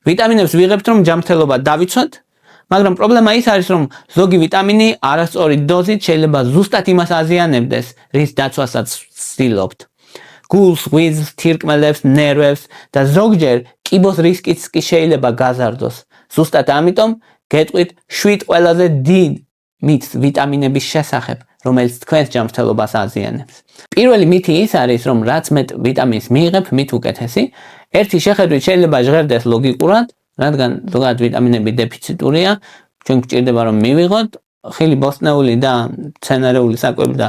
ვიტამინებს ვიღებთ, რომ ჯანმრთელობა დავიცვათ, მაგრამ პრობლემა ის არის, რომ ზოგი ვიტამინი არასწორი დოზით შეიძლება ზუსტად იმას აზიანებდეს, რის დაცვასაც ვცდილობთ. გულს, ღვიძლს, თირკმელებს, ნერვებს და ზოგჯერ კიბოს რისკიც კი შეიძლება გაზარდოს. ზუსტად ამიტომ გეტყვით 7 ყველაზე დიდ მითს ვიტამინების შესახებ, რომელიც თქვენს ჯანმრთელობას აზიანებს. პირველი მითი ის არის, რომ რაც მეტ ვიტამინს მიიღებ, მით უკეთესი. ერთი შეხედვით შეიძლება ჟღერდეს ლოგიკურად, რადგან ზოგადად ვიტამინები დეფიციტურია, ჩვენ გვჭირდება რომ მივიღოთ, ხილი ბოსტნეული და მცენარეული საკვები და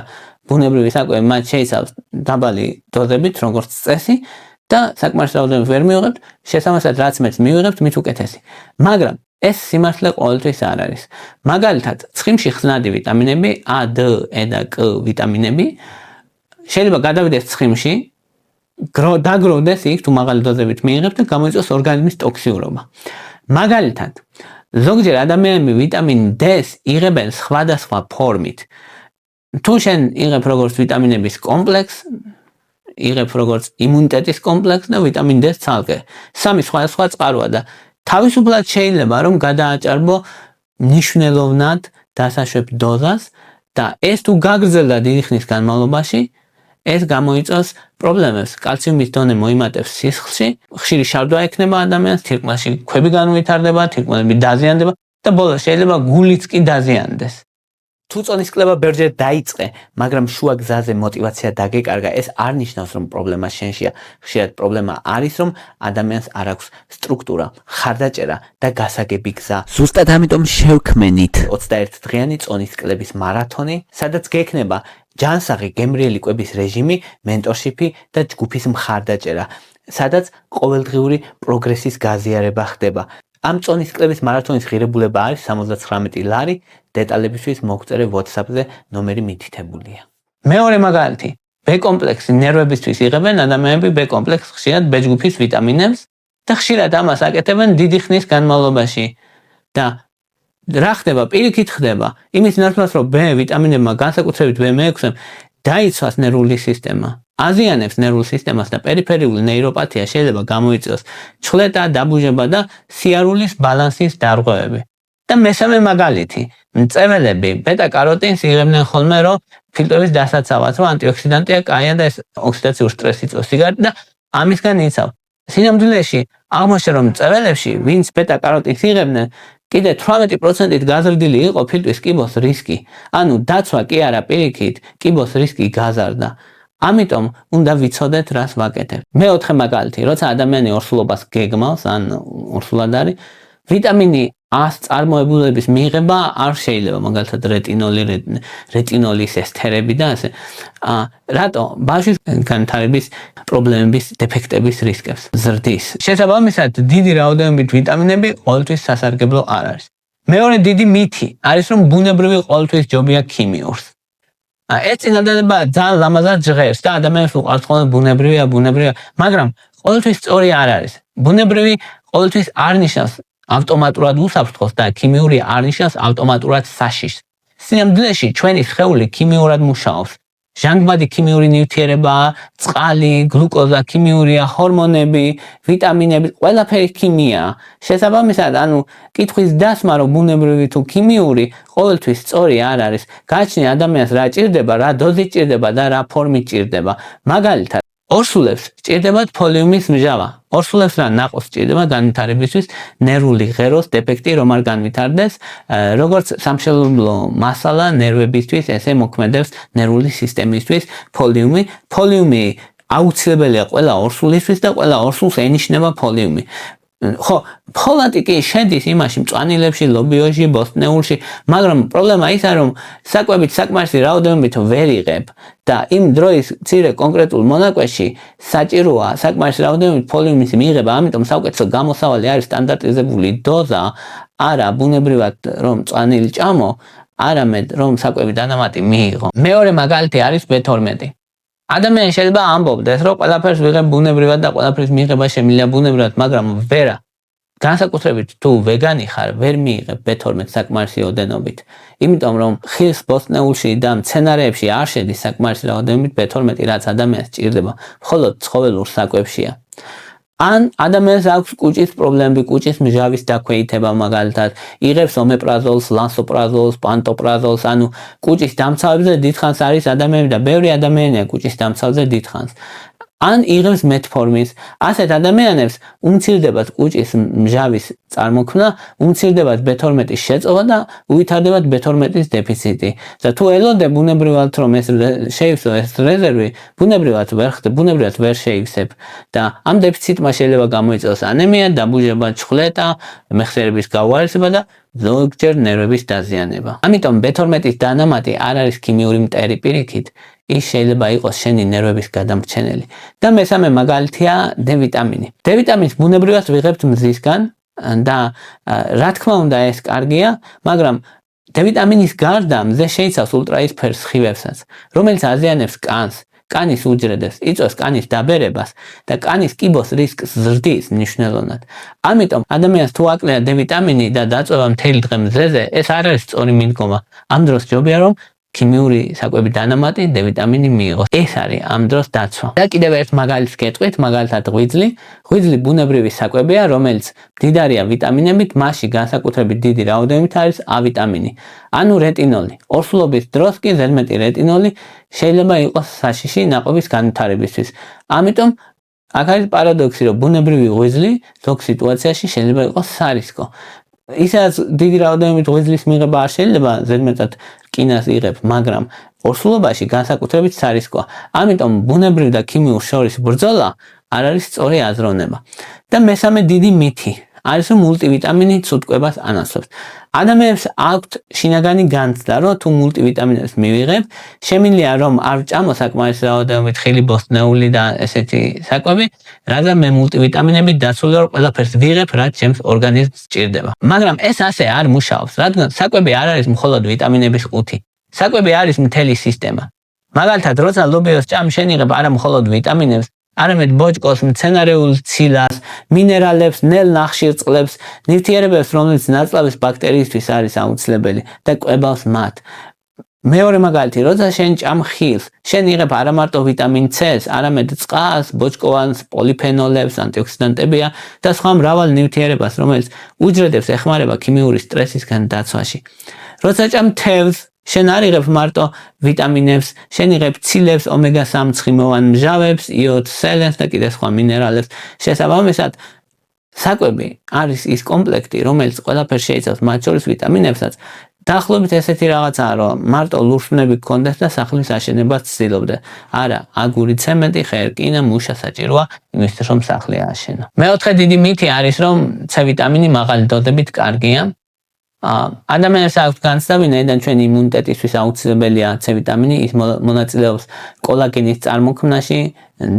ბუნებრივი საკვები მათ შეიცავს დაბალი დოზებით, როგორც წესი და საკმარისი რაოდენობით ვერ მივიღებთ, შესაბამისად რაც მეც მივიღებთ, მით უკეთესი. მაგრამ ეს სიმართლე ყოველთვის არ არის. მაგალითად, ცხიმში ხსნადი ვიტამინები, A, D, E და K ვიტამინები შეიძლება გადავიდეს ცხიმში, დაგროვდეს იქ თუ მაღალი დოზებით მიიღებთ და გამოიწვევს ორგანიზმის ტოქსიურობა. მაგალითად, ზოგჯერ ადამიანები ვიტამინ D-ს იღებენ სხვადასხვა ფორმით. თუ შენ იღებ როგორც ვიტამინების კომპლექსს, იღებ როგორც იმუნიტეტის კომპლექსს და ვიტამინ D-ს ცალკე. სამი სხვადასხვა წყაროა და თავისუფლად შეიძლება რომ გადააჭარბო მნიშვნელოვნად დასაშვებ დოზას და ეს თუ გაგრძელდა დიდი ხნის განმავლობაში, ეს გამოიწვევს პრობლემებს. კალციუმის დონე მოიმატებს სისხლში, ხშირი შავდვა ექნება ადამიანს, თირკმელში ქვები განუვითარდება, თირკმელები დაზიანდება და ბოლოს შეიძლება გულიც კი დაზიანდეს. თუ წონის კლება ბერჯერ დაიწყე, მაგრამ შუა გზაზე мотиваცია დაგეკარგა, ეს არ ნიშნავს რომ პრობლემა შენშია. ხშირად პრობლემა არის რომ ადამიანს არ აქვს სტრუქტურა, ხარდაჭერა და გასაგები გზა. ზუსტად ამიტომ შევქმენით 21 დღიანი წონის კლების მარათონი, სადაც გექნება ჯანსაღი გემრიელი კვების რეჟიმი, მენტორშიპი და ჯგუფის მხარდაჭერა, სადაც ყოველდღიური პროგრესის გაზიარება ხდება. ამ წონის კლების მარათონის ღირებულება არის 79 ლარი, დეტალებისთვის მოგწერე WhatsApp-ზე, ნომერი მითითებულია. მეორე მაგალითი, B კომპლექსი ნერვებისთვის იღებენ ადამიანები B კომპლექსს ხშირად B ჯგუფის ვიტამინებს და ხშირად ამას აკეთებენ დიდი ხნის განმავლობაში. და რა ხდება? პირიქით ხდება. იმის ნაცვლად რომ B ვიტამინებმა განსაკუთრებით B6-ემ დაიცვას ნერვული სისტემა, აზიანებს ნერვულ სისტემას და პერიფერიული ნეიროპათია შეიძლება გამოიწვიოს ჩხლეტა, დაბუჟება და სიარულის ბალანსის დარღვევები. და მესამე მაგალითი, მწველები ბეტა-კაროტინს იღებდნენ ხოლმე რომ ფილტვების დასაცავად, რომ ანტიოქსიდანტია, კაია და ეს ოქსიდაციურ სტრესს იწვევს სიგარეტი და ამისგან იცავ. სინამდვილეში აღმოჩნდა რომ მწველებში, ვინც ბეტა-კაროტინს იღებდნენ, კიდე 18%-ით გაზრდილი იყო ფილტვის კიბოს რისკი. ანუ დაცვა კი არა, პირიქით, კიბოს რისკი გაზარდა. ამიტომ უნდა ვიცოდეთ რას ვაკეთებ. მეოთხე მაგალითი, როცა ადამიანი ორსულობას გეგმავს, ან ორსულად არის, ვიტამინი A-ს წარმოებულების მიღება არ შეიძლება, მაგალითად რეტინოლის ესთერები და ასე. რატო? ბავშვის განვითარების პრობლემების, დეფექტების რისკებს ზრდის. შესაბამისად, დიდი რაოდენობით ვიტამინები ყოველთვის სასარგებლო არ არის. მეორე დიდი მითი არის, რომ ბუნებრივი ყოველთვის ჯობია ქიმიურს. ეს წინადადება ძალიან ლამაზად ჟღერს და ადამიანს უყვარს ხოლმე ბუნებრივია, მაგრამ ყოველთვის სწორი არ არის. ბუნებრივი ყოველთვის არ ნიშნავს ავტომატურად უსაფრთხოს და ქიმიური არ ნიშნავს ავტომატურად საშიშს. სინამდვილეში ჩვენი სხეული ქიმიურად მუშაობს. ჟანგბადი ქიმიური ნივთიერებაა, წყალი, გლუკოზა ქიმიურია, ჰორმონები, ვიტამინები, ყველაფერი ქიმიაა. შესაბამისად, ანუ კითხვის დასმა რომ ბუნებრივი თუ ქიმიური ყოველთვის სწორი არ არის. გააჩნია ადამიანს რა ჭირდება, რა დოზით ჭირდება და რა ფორმით ჭირდება. მაგალითად, ორსულებს ჭირდებათ ფოლიუმის მჟავა. ორსულებს რა ნაყოს ჭირდება განვითარებისთვის, ნერვული ღეროს დეფექტი რომ არ განვითარდეს, როგორც სამშენებლო მასალა ნერვებისთვის, ესე მოქმედებს ნერვული სისტემისთვის ფოლიუმი. ფოლიუმი აუცილებელია ყველა ორსულისთვის და ყველა ორსულს ენიშნება ფოლიუმი. ხო, ფოლატი კი შედის იმაში მწვანილებში, ლობიოში, ბოსტნეულში, მაგრამ პრობლემა ისაა, რომ საკვებით საკმარისი რაოდენობით ვერ იღებ და იმ დროის მცირე კონკრეტულ მონაკვეთში საჭიროა საკმარისი რაოდენობით ფოლიუმის მიღება, ამიტომ საუკეთესო გამოსავალი არის სტანდარტიზებული დოზა, არა ბუნებრივად რომ მწვანილი ჭამო, არამედ რომ საკვები დანამატი მიიღო. მეორე მაგალითი არის B12. ადამიანი შეიძლება ამბობდეს, რომ ყველაფერს ვიღებ ბუნებრივად და ყველაფრის მიღება შემიძლია ბუნებრივად, მაგრამ ვერა. განსაკუთრებით თუ ვეგანი ხარ, ვერ მიიღებ B12 საკმარისი ოდენობით. იმიტომ რომ ხილს ბოსტნეულში და მცენარეებში არ შედის საკმარისი რაოდენობით B12, რაც ადამიანს ჭირდება, მხოლოდ ცხოველურ საკვებშია. ან ადამიანს აქვს კუჭის პრობლემები, კუჭის მჟავის დაქვეითება მაგალითად, იღებს ომეპრაზოლს, ლანსოპრაზოლს, პანტოპრაზოლს, ანუ კუჭის დამცავებზე დიდხანს არის ადამიანები და ბევრი ადამიანია კუჭის დამცავზე დიდხანს. ან იღებს მეტფორმის, ასეთ ადამიანებს უმცირდებათ კუჭის მჟავის წარმოქმნა, უმცირდებათ B12-ის შეწოვა და უვითარდებათ B12-ის დეფიციტი. და თუ ელოდებ ბუნებრივად რომ ეს შეივსო ეს რეზერვი, ბუნებრივად ვერ შეივსებ და ამ დეფიციტმა შეიძლება გამოიწვიოს ანემია, დაბუჟება, ჩხლეტა, მეხსიერების გაუარესება და ზოგჯერ ნერვების დაზიანება. ამიტომ B12-ის დანამატი არ არის ქიმიური მტერი პირიქით, ის შეიძლება იყოს შენი ნერვების გადამრჩენელი. და მესამე მაგალითია D ვიტამინი. D ვიტამინს ბუნებრივად ვიღებთ მზისგან და რა თქმა უნდა ეს კარგია, მაგრამ D ვიტამინის გარდა მზე შეიცავს ულტრაისფერ სხივებსაც, რომელიც აზიანებს კანს, კანის უჯრედებს, იწვევს კანის დაბერებას და კანის კიბოს რისკს ზრდის მნიშვნელოვნად. ამიტომ ადამიანს თუ აკლია D ვიტამინი და დაწვევა მთელი დღე მზეზე, ეს არ არის სწორი მიდგომა. ამ დროს ჯობია რომ ქიმიური საკვები დანამატი D ვიტამინი მიიღოს. ეს არის ამ დროს დაცვა. და კიდევ ერთ მაგალითს გეტყვით, მაგალითად ღვიძლი. ღვიძლი ბუნებრივი საკვებია, რომელიც მდიდარია ვიტამინებით, მასში განსაკუთრებით დიდი რაოდენობით არის A ვიტამინი, ანუ რეტინოლი. ორსულობის დროს კი ზედმეტი რეტინოლი შეიძლება იყოს საშიში ნაყოფის განვითარებისთვის. ამიტომ აქ არის პარადოქსი, რომ ბუნებრივი ღვიძლი ზოგ სიტუაციაში შეიძლება იყოს სარისკო. ისაც დიდი რაოდენობით ღვიძლის მიღება არ შეიძლება ზედმეტად რკინას იღებ, მაგრამ ორსულობაში განსაკუთრებით სარისკოა. ამიტომ ბუნებრივ და ქიმიურ შორის ბრძოლა არ არის სწორი აზროვნება. და მესამე დიდი მითი არის რომ მულტივიტამინი ცუდკვებას ანაცვლებს. ადამიანებს აქვთ შინაგანი განცდა, რომ თუ მულტივიტამინებს მივიღებ, შემინლია რომ არ ვჭამო საკმარის რაოდენობით ხილი, ბოსტნეული და ესეთი საკვები, რადგან მე მულტივიტამინებით დაცული ვარ, ყველაფერს ვიღებ, რაც ჩემს ორგანიზმს სჭირდება. მაგრამ ეს ასე არ მუშაობს, რადგან საკვები არ არის მხოლოდ ვიტამინების ყუთი. საკვები არის მთელი სისტემა. მაგალითად, როცა ლობიოს ჭამ, შენ იღებ არა მხოლოდ ვიტამინებს, არამედ ბოჭკოს, მცენარეულ ცილას, მინერალებს, ნელ ნახშირწყლებს, ნივთიერებებს, რომელიც ნაწლავის ბაქტერიისთვის არის აუცილებელი და კვებავს მათ. მეორე მაგალითი, როცა შენ ჭამ ხილს, შენ იღებ არა მარტო ვიტამინ C-ს, არამედ წყალს, ბოჭკოვანს, პოლიფენოლებს, ანტიოქსიდანტებია და სხვა მრავალ ნივთიერებას, რომელიც უჯრედებს ეხმარება ქიმიური სტრესისგან დაცვაში. როცა ჭამ თევზს, შენ არ იღებ მარტო ვიტამინებს, შენ იღებ ცილებს, ომეგა-3 ცხიმოვან მჟავებს, იოდს, სელენს და კიდე სხვა მინერალებს. შესაბამისად, საკვები არის ის კომპლექტი, რომელიც ყველაფერს შეიცავს, მათ შორის ვიტამინებსაც. დაახლოებით ესეთი რაღაცაა, რომ მარტო ლურსმნები გქონდეს და სახლის აშენებას ცდილობდე. არა, აგური, ცემენტი, ხერკინა, მუშა საჭიროა იმისთვის, რომ სახლი ააშენო. მეოთხე დიდი მითი არის, რომ C ვიტამინი მაღალი დოზებით კარგია. ადამიანებს აქვთ განცდა, ვინაიდან ჩვენი იმუნიტეტისთვის აუცილებელია C ვიტამინი, ის მონაწილეობს კოლაგენის წარმოქმნაში,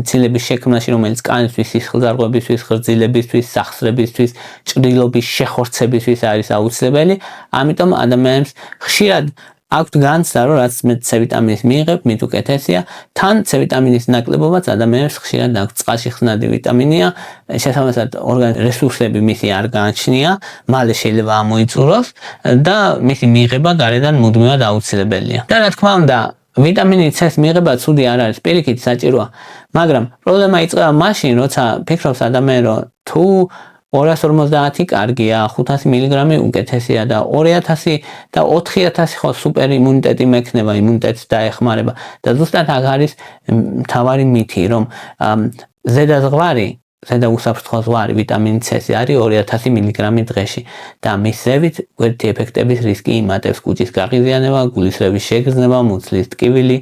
ცილების შექმნაში, რომელიც კანისთვის, სისხლძარღვებისთვის, ღრძილებისთვის, სახსრებისთვის, ჭრილობის შეხორცებისთვის არის აუცილებელი. ამიტომ ადამიანებს ხშირად აქვთ განცდა, რომ რაც მე C ვიტამინის მიიღებ, მით უკეთესია. თან C ვიტამინის ნაკლებობაც ადამიანებს ხშირად აქვთ. წყალში ხსნადი ვიტამინია, შესაბამისად ორგანიზმის რესურსები მისი არ გააჩნია, მალე შეიძლება ამოიწუროს და მისი მიღება გარედან მუდმივად აუცილებელია. და რა თქმა უნდა, ვიტამინი C-ს მიღება ცუდი არ არის, პირიქით საჭიროა, მაგრამ პრობლემა იწყება მაშინ, როცა ფიქრობს ადამიანი, რომ თუ 250 კარგია, 500 მილიგრამი უკეთესია და 2000 და 4000 ხო სუპერ იმუნიტეტი მექნება, იმუნიტეტს დაეხმარება და ზუსტად აქ არის მთავარი მითი, რომ ზედა უსაფრთხო ზღვარი ვიტამინ C-ს არის 2000 მილიგრამი დღეში და მის ზევით გვერდითი ეფექტების რისკი იმატებს კუჭის გაღიზიანება, გულისრევის შეგრძნება, მუცლის ტკივილი,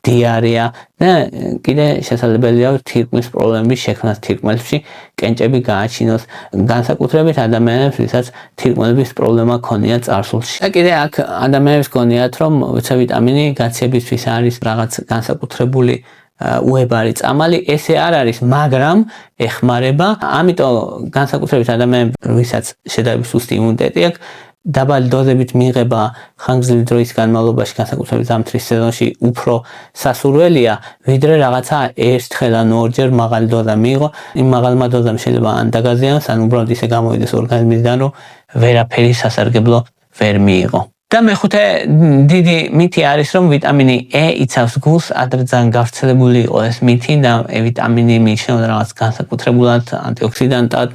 დიარეა და კიდე შესაძლებელია თირკმლის პრობლემების შექმნას თირკმელში, კენჭები გააჩინოს, განსაკუთრებით ადამიანებს, ვისაც თირკმლების პრობლემა ქონია წარსულში. და კიდე აქ ადამიანებს გონიათ, რომ C ვიტამინი გაცებისთვის არის რაღაც განსაკუთრებული უებარი წამალი, ესე არ არის, მაგრამ ეხმარება. ამიტომ განსაკუთრებით ადამიანებს, ვისაც შედარებით სუსტი იმუნიტეტი აქვს, დაბალი დოზებით მიღება ხანგრძლივი დროის განმავლობაში, განსაკუთრებით ზამთრის სეზონში უფრო სასურველია, ვიდრე რაღაცა ერთხელ ან ორჯერ მაღალი დოზა მიიღო. იმ მაღალმა დოზამ შეიძლება ან დაგაზიანოს, ან უბრალოდ ისე გამოვიდეს ორგანიზმისგან, რომ ვერაფერი სასარგებლო ვერ მიიღო. და მეხუთე დიდი მითი არის რომ ვიტამინი E იცავს გულს, ადრე ძალიან გავრცელებული იყო ეს მითი და ვიტამინი მიიჩნევა რაღაც განსაკუთრებულად ანტიოქსიდანტად,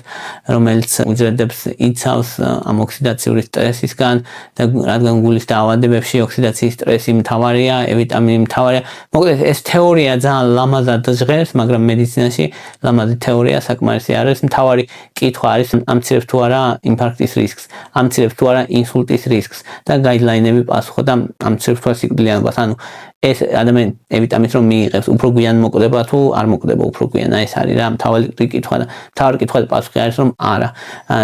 რომელიც უჯრედებს იცავს ამ ოქსიდაციური სტრესისგან და რადგან გულის დაავადებებში ოქსიდაციის სტრესი მთავარია, E ვიტამინი მთავარია. მოკლედ ეს თეორია ძალიან ლამაზად ჟღერს, მაგრამ მედიცინაში ლამაზი თეორია საკმარისი არის. მთავარი კითხვა არის ამცირებს თუ არა ინფარქტის რისკს, ამცირებს თუ არა ინსულტის რისკს და გაიდლაინები პასუხო და ამცირებს თუ არა სიკვდილიანობას. ანუ ეს ადამიანი E ვიტამინს რომ მიიღებს, უფრო გვიან მოკვდება თუ არ მოკვდება უფრო გვიან. ეს არის რა მთავარი კითხვა და მთავარი კითხვა და პასუხი არის რომ არა.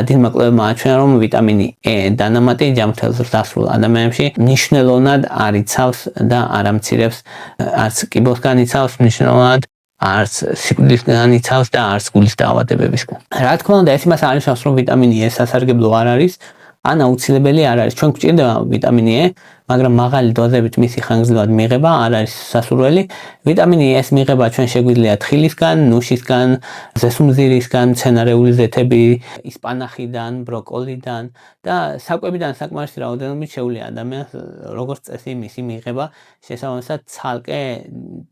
დიდმა კვლევებმა აჩვენა რომ ვიტამინი E დანამატი ჯანმრთელ ზრდასრულ ადამიანებში მნიშვნელოვნად არ იცავს და არ ამცირებს არც კიბოსგან იცავს მნიშვნელოვნად არც სიკვდილისგან იცავს და არც გულის დაავადებებისგან. რა თქმა უნდა, ეს იმას არ ნიშნავს, რომ ვიტამინი E სასარგებლო არ არის, ან აუცილებელი არ არის. ჩვენ გვჭირდება ვიტამინი E, მაგრამ მაღალი დოზებით მისი ხანგრძლივად მიღება არ არის სასურველი. ვიტამინი E-ს მიღება ჩვენ შეგვიძლია თხილისგან, ნუშისგან, ზესუმზირისგან, მცენარეული ზეთები, ისპანახიდან, ბროკოლიდან და საკვებიდან საკმარისი რაოდენობით შეუძლია ადამიანს როგორც წესი მისი მიღება. შესაბამისად, ცალკე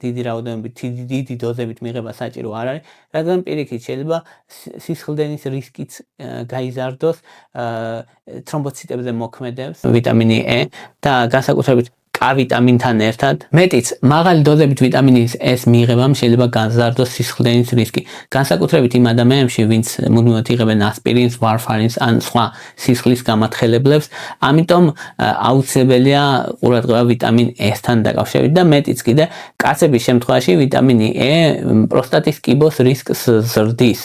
დიდი რაოდენობით, დიდი დოზებით მიღება საჭირო არ არის, რადგან პირიქით შეიძლება სისხლდენის რისკიც გაიზარდოს, თრომბოციტებზე მოქმედებს ვიტამინი E და განსაკუთრებით K ვიტამინთან ერთად. მეტიც მაღალი დოზებით ვიტამინის E-ს მიღებამ შეიძლება განზარდოს სისხლდენის რისკი. განსაკუთრებით იმ ადამიანებში, ვინც მუდმივად იღებენ ასპირინს, ვარფარინს ან სხვა სისხლის გამათხელებლებს, ამიტომ აუცილებელია ყურადღება ვიტამინ E-სთან დაკავშირებით და მეტიც კიდე კაცების შემთხვევაში ვიტამინი E პროსტატის კიბოს რისკს ზრდის.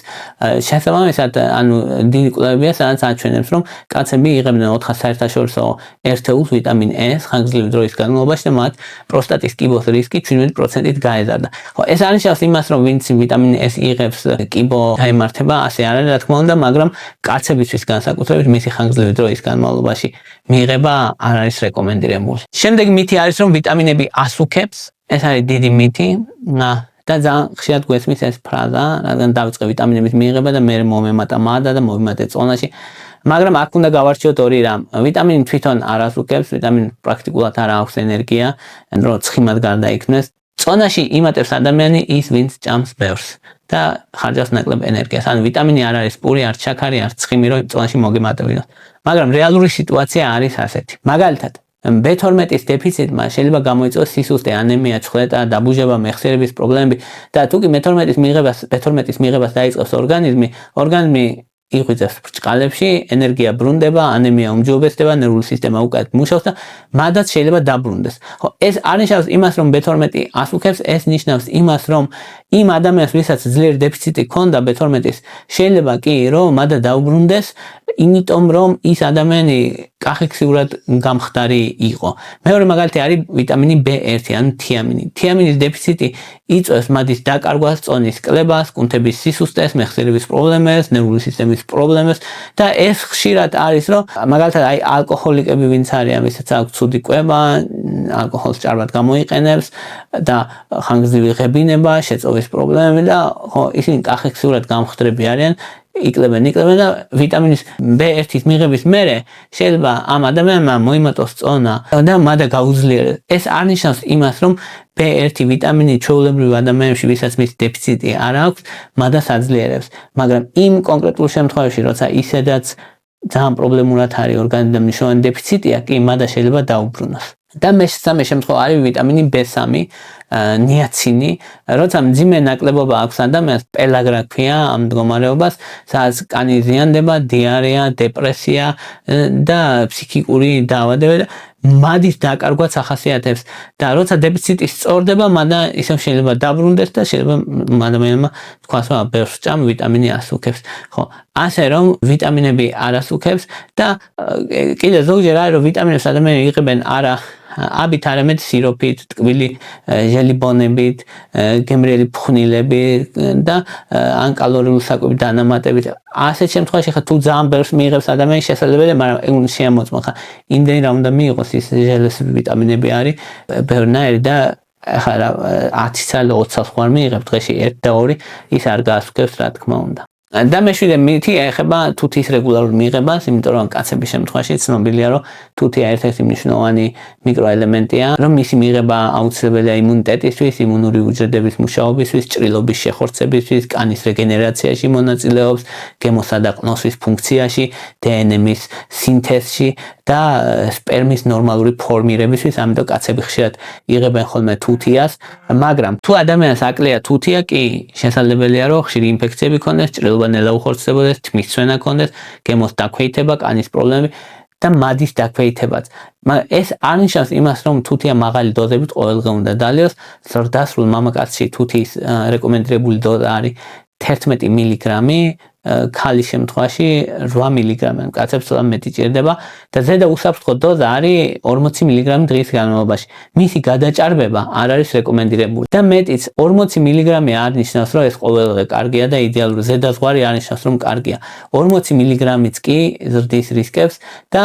შესაბამისად, ანუ დიდი კვლევებია, სადაც აჩვენებს, რომ კაცები იღებდნენ 400 საერთაშორისო ერთეულს ვიტამინ E-ს ხანგრძლივი დროის განმავლობაში და მათ პროსტატის კიბოს რისკი 17%-ით გაეზარდა. ხო, ეს არ ნიშნავს იმას, რომ ვინც ვიტამინ E-ს იღებს, კიბო გაემართება, ასე არ არის, რა თქმა უნდა, მაგრამ კაცებისთვის განსაკუთრებით მისი ხანგრძლივი დროის განმავლობაში მიღება არ არის რეკომენდირებული. შემდეგი მითი არის, რომ ვიტამინები ასუქებს. ეს არის დიდი მითი და ძალიან ხშირად გვესმის ეს ფრაზა, რადგან დავიწყე ვიტამინების მიღება და მე მომემატა მადა და მომემატე წონაში. მაგრამ აქ უნდა გავარჩიოთ ორი რამ. ვიტამინი თვითონ არ ასუქებს, ვიტამინი პრაქტიკულად არ აქვს ენერგია, რომ ცხიმად გარდაიქმნეს. წონაში იმატებს ადამიანი ის, ვინც ჭამს ბევრს და ხარჯავს ნაკლებ ენერგიას. ანუ ვიტამინი არ არის პური, არ ჩაქარი, არ ცხიმი, რომ წონაში მოგემატებინოს. მაგრამ რეალური სიტუაცია არის ასეთი. მაგალითად, B12-ის დეფიციტმა შეიძლება გამოიწვიოს სისუსტე, ანემია, ჩხლეტა, დაბუჟება, მეხსიერების პრობლემები და თუ კი B12-ის მიღებას დაიწყებს ორგანიზმი იღვიძებს ბრჭყალებში, ენერგია ბრუნდება, ანემია უმჯობესდება, ნერვული სისტემა უკეთ მუშაობს და მადაც შეიძლება დაბრუნდეს. ხო, ეს არ ნიშნავს იმას, რომ B12 ასუქებს, ეს ნიშნავს იმას, რომ იმ ადამიანს, ვისაც ძლიერი დეფიციტი ჰქონდა B12-ის, შეიძლება კი რომ მადა დაუბრუნდეს, იმიტომ რომ ის ადამიანი კახექსიურად გამხდარი იყო. მეორე მაგალითი არის ვიტამინი B1, ანუ თიამინი. თიამინის დეფიციტი იწვევს მადის დაკარგვას, წონის კლებას, კუნთების სისუსტეს, მეხსიერების პრობლემებს, ნერვული სისტემის პრობლემებს და ეს ხშირად არის, რომ მაგალითად აი ალკოჰოლიკები ვინც არიან, ვისაც აქვს ცუდი კვება, ალკოჰოლს ჭარბად გამოიყენებს და ხანგრძლივი ღებინება, შეწოვის პრობლემები და ხო, ისინი კახექსიურად გამხდრები არიან. იკლებენ და ვიტამინის B1-ის მიღების მერე შეიძლება ამ ადამიანმა მოიმატოს წონა და მადა გაუძლიერდეს. ეს არ ნიშნავს იმას, რომ B1 ვიტამინი ჩვეულებრივ ადამიანებში, ვისაც მის დეფიციტი არ აქვს, მადას აძლიერებს. მაგრამ იმ კონკრეტულ შემთხვევაში, როცა ისედაც ძალიან პრობლემურად არის ორგანიზმთან მნიშვნელოვანი დეფიციტია, კი მადა შეიძლება დაუბრუნოს. და მესამე შემთხვევა არის ვიტამინი B3, ნიაცინი, როცა მძიმე ნაკლებობა აქვს ადამიანს, პელაგრა ქვია ამ მდგომარეობას, სადაც კანი ზიანდება, დიარეა, დეპრესია და ფსიქიკური დაავადებები და მადის დაკარგვაც ახასიათებს და როცა დეფიციტი სწორდება, მადა ისევ შეიძლება დაბრუნდეს და შეიძლება ადამიანმა თქვას, რომ ბევრს ჭამ, ვიტამინი ასუქებს. ხო, ასე რომ ვიტამინები არ ასუქებს და კიდე ზოგჯერ არის, რომ ვიტამინებს ადამიანები იღებენ არა აბით, არამედ სიროფით, ტკბილი ჟელიბონებით, გემრიელი ფხვნილებით და ან კალორიული საკვებით დანამატებით. ასეთ შემთხვევაში ხა თუ ძალიან ბევრს მიიღებს ადამიანი შესაძლებელია, მაგრამ უნდა შეამოწმო ხა იმდენი რა უნდა მიიღოს ის ჟელესი ვიტამინები არის ბევრნაირი და ხა 10 წელი 20 ხوار მიიღებ დღეში 1 და 2 ის არ გაასუქებს რა თქმა უნდა. და მეშვიდე მითი ეხება თუთის რეგულარულ მიღებას, იმიტომ რომ კაცების შემთხვევაში ცნობილია, რომ თუთი ერთ-ერთი მნიშვნელოვანი მიკროელემენტია, რომ მისი მიღება აუცილებელია იმუნიტეტისთვის, იმუნური უჯრედების მუშაობისთვის, ჭრილობის შეხორცებისთვის, კანის რეგენერაციაში მონაწილეობს, გემოსა და ყნოსვის ფუნქციაში, დნმ-ის სინთეზში და სპერმის ნორმალური ფორმირებისთვის, ამიტომ კაცები ხშირად იღებენ ხოლმე თუთიას, მაგრამ თუ ადამიანს აკლია თუთია, კი შესაძლებელია, რომ ხშირი ინფექციები ქონდეს, ჭრილობა ნელა უხორციელებდეს, თმის ცვენა ქონდეს, გემოს დაქვეითება, კანის პრობლემები და მადის დაქვეითებაც. ეს არ ნიშნავს იმას, რომ თუთია მაღალი დოზებით ყოველდღე უნდა დალიოს. ზრდასრულ მამაკაცში თუთის რეკომენდებული დოზა არის 11 მილიგრამი, ქალის შემთხვევაში 8 მილიგრამი, კაცებს ცოტა მეტი ჭირდება და ზედა უსაფრთხო დოზა არის 40 მილიგრამი დღის განმავლობაში. მისი გადაჭარბება არ არის რეკომენდირებული და მეტიც 40 მილიგრამი არ ნიშნავს, რომ ეს ყოველდღე კარგია და იდეალური ზედაზღვარი არ ნიშნავს, რომ კარგია. 40 მილიგრამიც კი ზრდის რისკებს და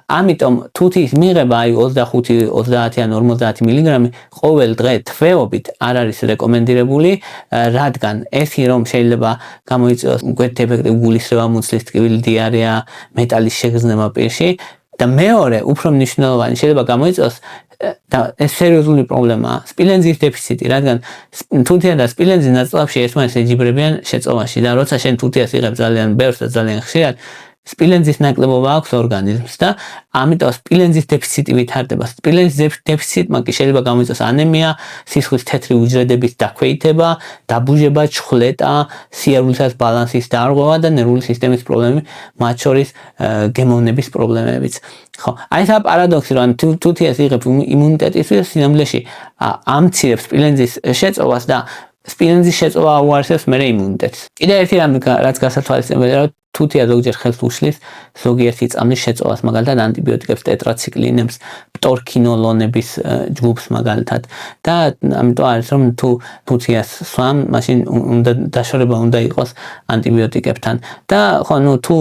ამიტომ თუთის მიღება აი 25, 30 ან 50 მილიგრამი ყოველ დღე თვეობით არ არის რეკომენდირებული, რადგან ერთი რომ შეიძლება გამოიწვიოს ეფექტი გულისრევა, მუცლის ტკივილი, დიარეა, მეტალის შეგრძნება პირში და მეორე, უფრო მნიშვნელოვანი შეიძლება გამოიწვიოს და ეს სერიოზული პრობლემაა, სპილენძის დეფიციტი, რადგან თუთია და სპილენძი ნაწილაკში ერთმანეთს ეჯიბრებიან შეწოვაში და როცა შენ თუთიას იღებ ძალიან ბევრს და ძალიან ხშირად, სპილენძის ნაკლებობა აქვს ორგანიზმს და ამიტომ სპილენძის დეფიციტი ვითარდება. სპილენძის დეფიციტმა კი შეიძლება გამოიწვიოს ანემია, სისხლის თეთრი უჯრედების დაქვეითება, დაბუჟება, ჩხლეტა, სიარულის ბალანსის დარღვევა და ნერვული სისტემის პრობლემები, მათ შორის გემოვნების პრობლემებიც. ხო, აი ეს პარადოქსი, რომ თუთიას იღებ იმუნიტეტისთვის, სინამდვილეში ამცირებს სპილენძის შეწოვას და სპილენძის შეწოვა უარსებს მერე იმუნიტეტს. კიდევ ერთი რამე, რაც გასათვალისწინებელია, რომ თუთია ზოგჯერ ხელს უშლის ზოგიერთი წამლის შეწოვას, მაგალითად ანტიბიოტიკებს, ტეტრაციკლინებს, პტორქინოლონების ჯგუფს მაგალითად და ამიტომ არის რომ თუ თუთიას სვამ, მაშინ დაშორება უნდა იყოს ანტიბიოტიკებთან და ხო ნუ თუ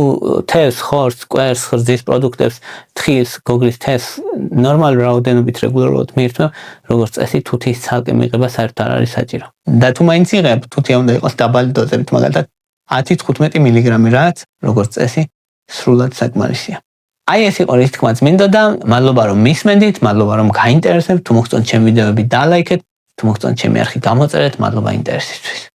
თევზს, ხორცს, კვერს, ხრძის პროდუქტებს, თხილს, გოგრის თესლს ნორმალურ რაოდენობით რეგულარულად მიირთმევ, როგორც წესი თუთის ცალკე მიღება საერთოდ არ არის საჭირო. და თუ მაინც იღებ, თუთია უნდა იყოს დაბალი დოზებით, მაგალითად 10-15 მილიგრამი, რაც როგორც წესი სრულად საკმარისია. აი ეს იყო რის თქმაც მინდოდა, მადლობა რომ მისმენდით, მადლობა რომ გაინტერესებთ, თუ მოგწონთ ჩემი ვიდეოები დალაიქეთ, თუ მოგწონთ ჩემი არხი გამოწერეთ, მადლობა ინტერესისთვის.